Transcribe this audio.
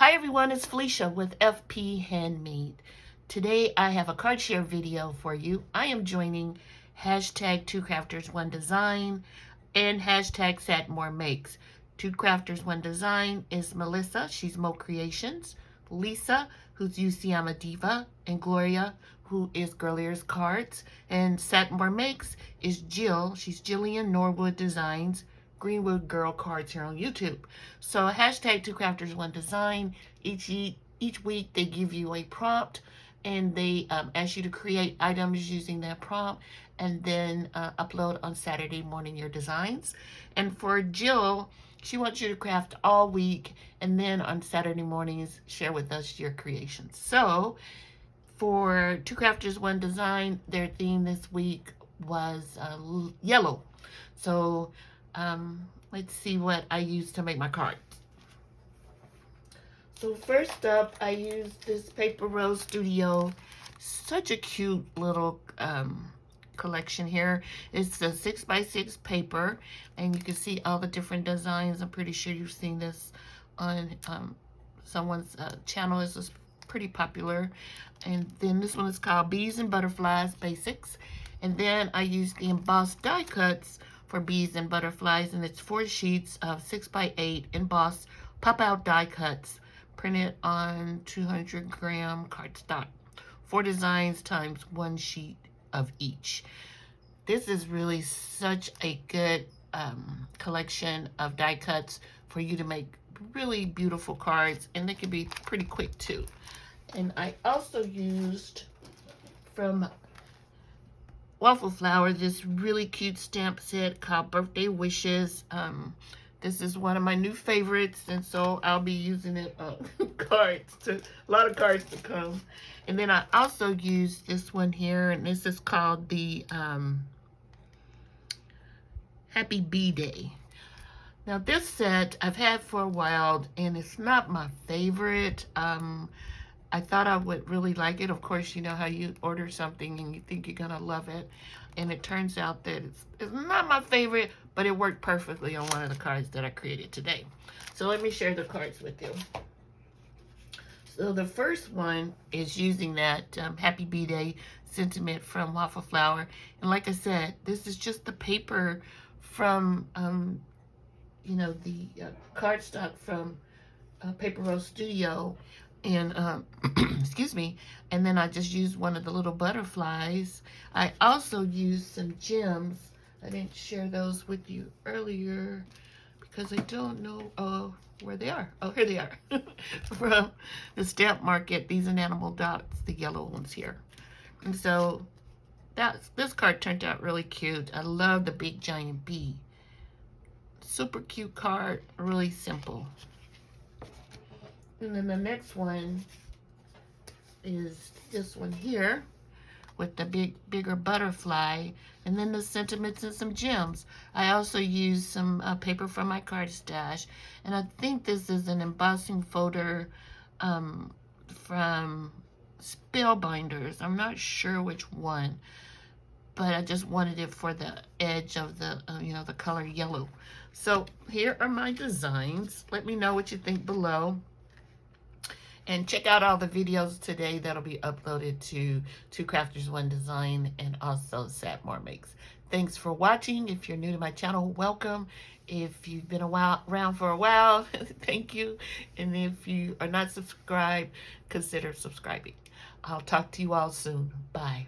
Hi everyone, it's Felicia with FP Handmade. Today I have a card share video for you. I am joining hashtag 2crafters1design and hashtag SatMoreMakes. 2crafters1design is Melissa, she's Mo Creations, Lisa, who's UC I'm a Diva, and Gloria, who is Girlier's Cards, and SatMoreMakes is Jill, she's Jillian Norwood Designs, Greenwood Girl Cards here on YouTube. So hashtag 2crafters1design. Each week they give you a prompt and they ask you to create items using that prompt and then upload on Saturday morning your designs. And for Jill, she wants you to craft all week and then on Saturday mornings share with us your creations. So for 2crafters1design, their theme this week was yellow. So let's see what I used to make my cards. So first up, I used this Paper Rose Studio. Such a cute little collection here. It's a 6x6 paper, and you can see all the different designs. I'm pretty sure you've seen this on someone's channel. This is pretty popular. And then this one is called Bees and Butterflies Basics. And then I used the embossed die cuts for bees and butterflies, and it's 4 sheets of 6x8 embossed pop-out die cuts printed on 200-gram cardstock. 4 designs times 1 sheet of each. This is really such a good collection of die cuts for you to make really beautiful cards, and they can be pretty quick too. And I also used from Waffle Flower this really cute stamp set called Birthday Wishes. This is one of my new favorites, and so I'll be using it on a lot of cards to come. And then I also used this one here, and this is called the Happy Bee Day. Now this set I've had for a while, and it's not my favorite. I thought I would really like it. Of course, you know how you order something and you think you're gonna love it, and it turns out that it's not my favorite, but it worked perfectly on one of the cards that I created today. So let me share the cards with you. So the first one is using that Happy Bee Day sentiment from Waffle Flower, and like I said, this is just the paper from you know, the cardstock from Paper Rose Studio, and excuse me, and then I just used one of the little butterflies. I also used some gems. I didn't share those with you earlier because I don't know where they are. Oh, here they are. From the Stamp Market, these enamel dots, the yellow ones here. And so this card turned out really cute. I love the big giant bee. Super cute card, really simple. And then the next one is this one here with the bigger butterfly, and then the sentiments and some gems. I also used some paper from my card stash, and I think this is an embossing folder from Spellbinders. I'm not sure which one, but I just wanted it for the edge of the, you know, the color yellow. So here are my designs. Let me know what you think below. And check out all the videos today that'll be uploaded to 2crafters1design and also SatMoreMakes. Thanks for watching. If you're new to my channel, welcome. If you've been around for a while, thank you. And if you are not subscribed, consider subscribing. I'll talk to you all soon. Bye.